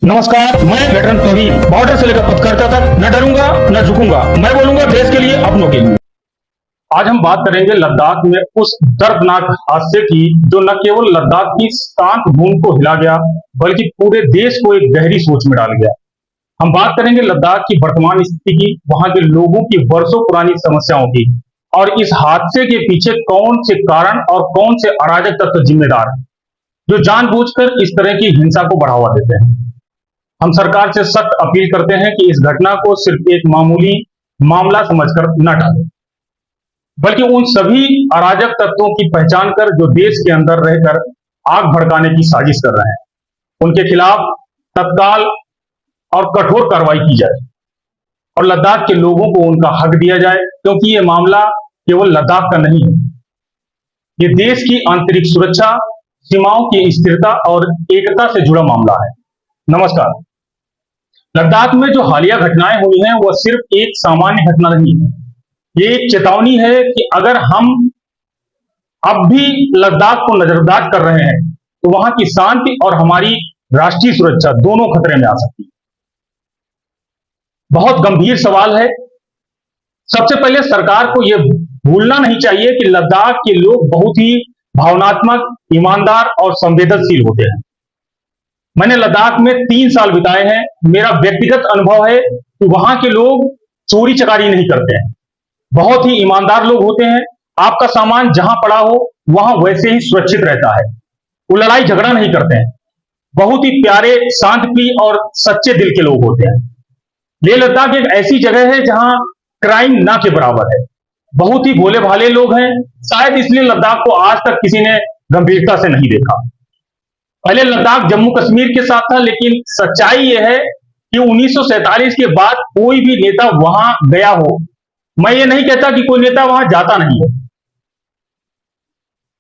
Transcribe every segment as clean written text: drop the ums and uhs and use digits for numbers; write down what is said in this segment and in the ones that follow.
नमस्कार, मैं veteran Praveen, border से लेकर पत्रकारिता तक न डरूंगा न झुकूंगा। मैं बोलूंगा देश के लिए, अपनों के लिए। आज हम बात करेंगे लद्दाख में उस दर्दनाक हादसे की जो न केवल लद्दाख की शांत भूमि को हिला गया बल्कि पूरे देश को एक गहरी सोच में डाल गया। हम बात करेंगे लद्दाख की वर्तमान स्थिति की, वहां के लोगों की वर्षों पुरानी समस्याओं की, और इस हादसे के पीछे कौन से कारण और कौन से अराजक तत्व जिम्मेदार हैं जो जानबूझकर इस तरह की हिंसा को बढ़ावा देते हैं। हम सरकार से सख्त अपील करते हैं कि इस घटना को सिर्फ एक मामूली मामला समझकर न टालें, बल्कि उन सभी अराजक तत्वों की पहचान कर जो देश के अंदर रहकर आग भड़काने की साजिश कर रहे हैं, उनके खिलाफ तत्काल और कठोर कार्रवाई की जाए और लद्दाख के लोगों को उनका हक दिया जाए, क्योंकि यह मामला केवल लद्दाख का नहीं है। ये देश की आंतरिक सुरक्षा, सीमाओं की स्थिरता और एकता से जुड़ा मामला है। नमस्कार। लद्दाख में जो हालिया घटनाएं हुई हैं वह सिर्फ एक सामान्य घटना नहीं है, ये एक चेतावनी है कि अगर हम अब भी लद्दाख को नजरअंदाज कर रहे हैं तो वहां की शांति और हमारी राष्ट्रीय सुरक्षा दोनों खतरे में आ सकती है। बहुत गंभीर सवाल है। सबसे पहले सरकार को यह भूलना नहीं चाहिए कि लद्दाख के लोग बहुत ही भावनात्मक, ईमानदार और संवेदनशील होते हैं। मैंने लद्दाख में 3 साल बिताए हैं। मेरा व्यक्तिगत अनुभव है कि वहां के लोग चोरी चकारी नहीं करते हैं, बहुत ही ईमानदार लोग होते हैं। आपका सामान जहां पड़ा हो वहां वैसे ही सुरक्षित रहता है। वो लड़ाई झगड़ा नहीं करते हैं। बहुत ही प्यारे, शांतप्रिय और सच्चे दिल के लोग होते हैं। लेह लद्दाख एक ऐसी जगह है जहां क्राइम ना के बराबर है। बहुत ही भोले भाले लोग हैं, शायद इसलिए लद्दाख को आज तक किसी ने गंभीरता से नहीं देखा। पहले लद्दाख जम्मू कश्मीर के साथ था, लेकिन सच्चाई यह है कि 1947 के बाद कोई भी नेता वहां गया हो, मैं ये नहीं कहता कि कोई नेता वहां जाता नहीं है,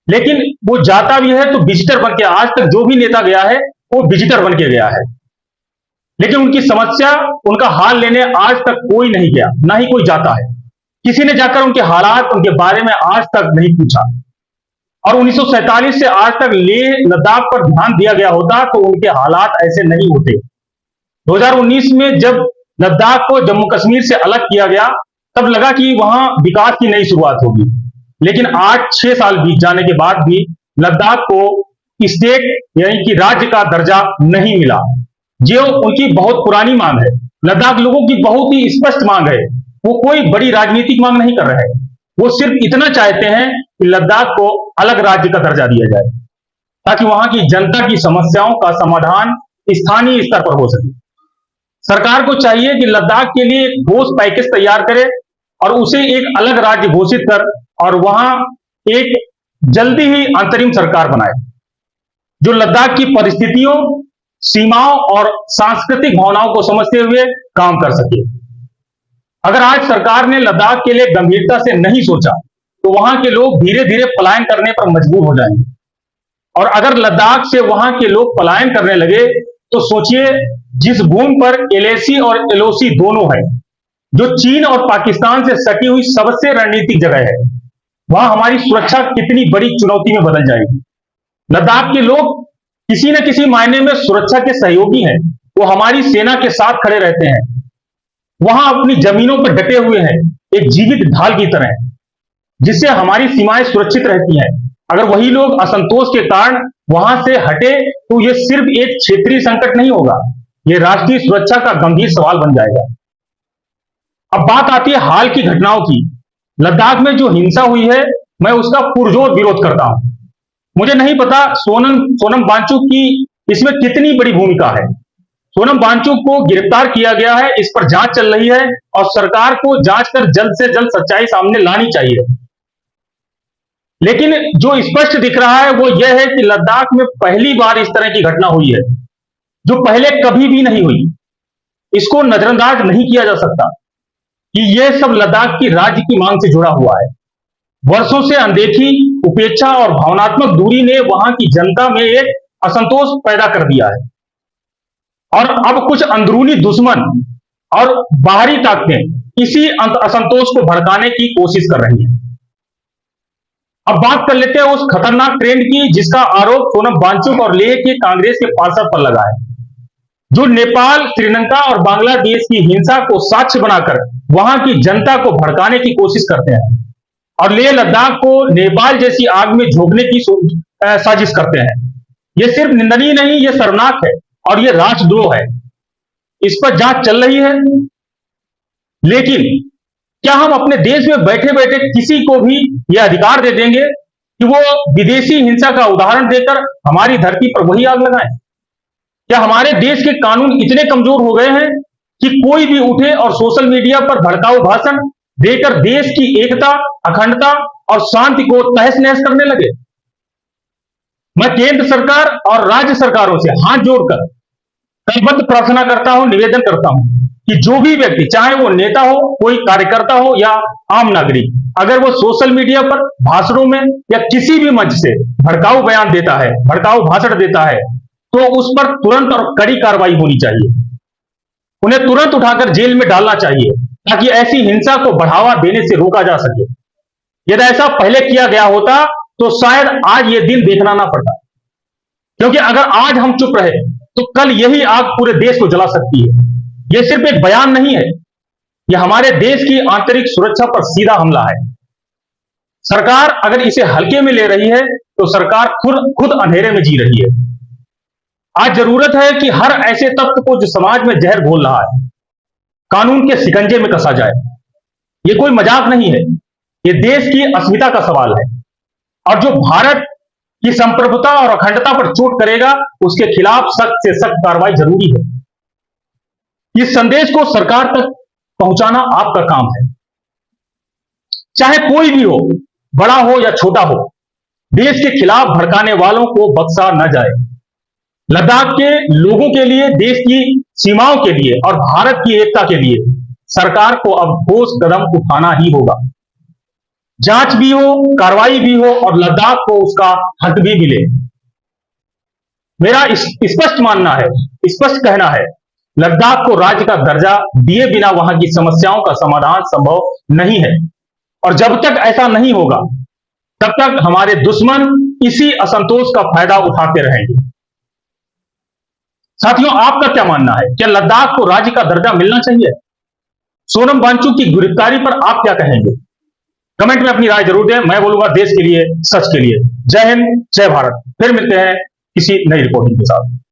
लेकिन वो जाता भी है तो विजिटर बन के। आज तक जो भी नेता गया है वो विजिटर बन के गया है, लेकिन उनकी समस्या, उनका हाल लेने आज तक कोई नहीं गया, ना ही कोई जाता है। किसी ने जाकर उनके हालात, उनके बारे में आज तक नहीं पूछा। और 1947 से आज तक लेह लद्दाख पर ध्यान दिया गया होता तो उनके हालात ऐसे नहीं होते। 2019 में जब लद्दाख को जम्मू कश्मीर से अलग किया गया तब लगा कि वहां विकास की नई शुरुआत होगी, लेकिन आज 6 साल बीत जाने के बाद भी लद्दाख को स्टेट यानी कि राज्य का दर्जा नहीं मिला, जो उनकी बहुत पुरानी मांग है। लद्दाख लोगों की बहुत ही स्पष्ट मांग है। वो कोई बड़ी राजनीतिक मांग नहीं कर रहे हैं, वो सिर्फ इतना चाहते हैं कि लद्दाख को अलग राज्य का दर्जा दिया जाए ताकि वहां की जनता की समस्याओं का समाधान स्थानीय स्तर पर हो सके। सरकार को चाहिए कि लद्दाख के लिए एक ठोस पैकेज तैयार करे और उसे एक अलग राज्य घोषित कर और वहां एक जल्दी ही अंतरिम सरकार बनाए जो लद्दाख की परिस्थितियों, सीमाओं और सांस्कृतिक भावनाओं को समझते हुए काम कर सके। अगर आज सरकार ने लद्दाख के लिए गंभीरता से नहीं सोचा तो वहां के लोग धीरे धीरे पलायन करने पर मजबूर हो जाएंगे, और अगर लद्दाख से वहां के लोग पलायन करने लगे तो सोचिए, जिस भूमि पर एलएसी और एलओसी दोनों है, जो चीन और पाकिस्तान से सटी हुई सबसे रणनीतिक जगह है, वहां हमारी सुरक्षा कितनी बड़ी चुनौती में बदल जाएगी। लद्दाख के लोग किसी न किसी मायने में सुरक्षा के सहयोगी हैं। वो हमारी सेना के साथ खड़े रहते हैं, वहां अपनी जमीनों पर डटे हुए हैं, एक जीवित ढाल की तरह, जिससे हमारी सीमाएं सुरक्षित रहती हैं। अगर वही लोग असंतोष के कारण वहां से हटे तो यह सिर्फ एक क्षेत्रीय संकट नहीं होगा, यह राष्ट्रीय सुरक्षा का गंभीर सवाल बन जाएगा। अब बात आती है हाल की घटनाओं की। लद्दाख में जो हिंसा हुई है, मैं उसका पुरजोर विरोध करता हूं। मुझे नहीं पता सोनम वांगचुक की इसमें कितनी बड़ी भूमिका है। सोनम वांगचुक को गिरफ्तार किया गया है, इस पर जांच चल रही है और सरकार को जांच कर जल्द से जल्द सच्चाई सामने लानी चाहिए। लेकिन जो स्पष्ट दिख रहा है वो यह है कि लद्दाख में पहली बार इस तरह की घटना हुई है, जो पहले कभी भी नहीं हुई। इसको नजरअंदाज नहीं किया जा सकता कि यह सब लद्दाख की राज्य की मांग से जुड़ा हुआ है। वर्षों से अनदेखी, उपेक्षा और भावनात्मक दूरी ने वहां की जनता में एक असंतोष पैदा कर दिया है, और अब कुछ अंदरूनी दुश्मन और बाहरी ताकतें इसी असंतोष को भड़काने की कोशिश कर रही हैं। अब बात कर लेते हैं उस खतरनाक ट्रेंड की जिसका आरोप सोनम वांगचुक और लेह के कांग्रेस के पार्षद पर लगा है। जो नेपाल, श्रीलंका और बांग्लादेश की हिंसा को साक्ष्य बनाकर वहां की जनता को भड़काने की कोशिश करते हैं और लेह लद्दाख को नेपाल जैसी आग में झोंकने की साजिश करते हैं। यह सिर्फ निंदनीय नहीं, यह शर्मनाक है और यह राष्ट्रद्रोह है। इस पर जांच चल रही है, लेकिन क्या हम अपने देश में बैठे बैठे किसी को भी यह अधिकार दे देंगे कि वो विदेशी हिंसा का उदाहरण देकर हमारी धरती पर वही आग लगाए? क्या हमारे देश के कानून इतने कमजोर हो गए हैं कि कोई भी उठे और सोशल मीडिया पर भड़काऊ भाषण देकर देश की एकता, अखंडता और शांति को तहस नहस करने लगे? मैं केंद्र सरकार और राज्य सरकारों से हाथ जोड़कर करबद्ध प्रार्थना करता हूं, निवेदन करता हूं कि जो भी व्यक्ति, चाहे वो नेता हो, कोई कार्यकर्ता हो या आम नागरिक, अगर वो सोशल मीडिया पर भाषणों में या किसी भी मंच से भड़काऊ बयान देता है, भड़काऊ भाषण देता है, तो उस पर तुरंत और कड़ी कार्रवाई होनी चाहिए। उन्हें तुरंत उठाकर जेल में डालना चाहिए ताकि ऐसी हिंसा को बढ़ावा देने से रोका जा सके। यदि ऐसा पहले किया गया होता तो शायद आज ये दिन देखना ना पड़ता, क्योंकि अगर आज हम चुप रहे तो कल यही आग पूरे देश को जला सकती है। यह सिर्फ एक बयान नहीं है, यह हमारे देश की आंतरिक सुरक्षा पर सीधा हमला है। सरकार अगर इसे हल्के में ले रही है तो सरकार खुद अंधेरे में जी रही है। आज जरूरत है कि हर ऐसे तत्व को जो समाज में जहर घोल रहा है, कानून के शिकंजे में कसा जाए। यह कोई मजाक नहीं है, यह देश की अस्मिता का सवाल है और जो भारत की संप्रभुता और अखंडता पर चोट करेगा उसके खिलाफ सख्त से सख्त कार्रवाई जरूरी है। इस संदेश को सरकार तक पहुंचाना आपका काम है। चाहे कोई भी हो, बड़ा हो या छोटा हो, देश के खिलाफ भड़काने वालों को बख्शा न जाए। लद्दाख के लोगों के लिए, देश की सीमाओं के लिए और भारत की एकता के लिए सरकार को अब ठोस कदम उठाना ही होगा। जांच भी हो, कार्रवाई भी हो और लद्दाख को उसका हक भी मिले। मेरा स्पष्ट मानना है, स्पष्ट कहना है, लद्दाख को राज्य का दर्जा दिए बिना वहां की समस्याओं का समाधान संभव नहीं है और जब तक ऐसा नहीं होगा तब तक हमारे दुश्मन इसी असंतोष का फायदा उठाते रहेंगे। साथियों, आपका क्या मानना है? क्या लद्दाख को राज्य का दर्जा मिलना चाहिए? सोनम वांगचुक की गिरफ्तारी पर आप क्या कहेंगे? कमेंट में अपनी राय जरूर दें। मैं बोलूंगा देश के लिए, सच के लिए। जय हिंद, जय भारत। फिर मिलते हैं किसी नई रिपोर्टिंग के साथ।